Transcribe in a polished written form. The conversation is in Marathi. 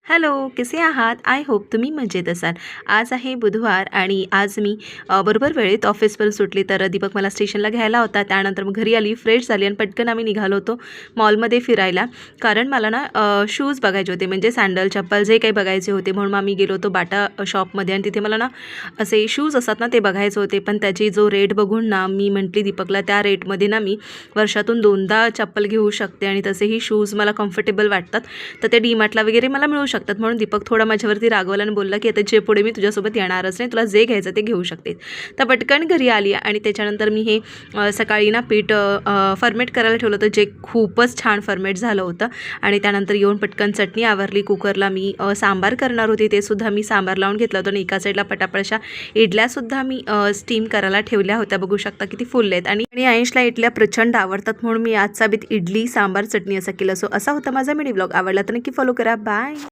हॅलो, कसे आहात? आय होप तुम्ही मजेत असाल. आज आहे बुधवार आणि आज मी बरोबर वेळेत ऑफिसवरून सुटली. तर दीपक मला स्टेशनला घ्यायला होता. त्यानंतर मग घरी आली, फ्रेश झाली आणि पटकन आम्ही निघालो होतो मॉलमध्ये फिरायला. कारण मला ना शूज बघायचे होते, म्हणजे सँडल, चप्पल जे काही बघायचे होते. म्हणून मग आम्ही गेलो होतो बाटा शॉपमध्ये आणि तिथे मला ना असे शूज असतात ना ते बघायचे होते. पण त्याची जो रेट बघून ना मी म्हटली दीपकला, त्या रेटमध्ये ना मी वर्षातून 2दा चप्पल घेऊ शकते आणि तसेही शूज मला कम्फर्टेबल वाटतात. तर ते डीमार्टला वगैरे मला मिळू शकतात. म्हणून दीपक थोडा माझ्यावरती रागवला आणि बोलला की आता पुढे मी तुझ्यासोबत येणारच नाही, तुला जे घ्यायचं ते घेऊ शकते. तर पटकन घरी आली आणि त्याच्यानंतर मी हे सकाळी ना पीठ फर्मेट करायला ठेवलं होतं, जे खूपच छान फर्मेट झालं होतं. आणि त्यानंतर येऊन पटकन चटणी आवरली. कुकरला मी सांबार करणार होते, ते सुद्धा मी सांबार लावून घेतलं होतं आणि एका साईडला पटापट इडल्यासुद्धा मी स्टीम करायला ठेवल्या होत्या. बघू शकता किती फुलले आहेत. आणि आयंशला इडल्या प्रचंड आवडतात, म्हणून मी आजचा बीत इडली सांबार चटणी असा केलं. सो असा होता माझा मिनी व्लॉग. आवडला तर नक्की फॉलो करा. बाय.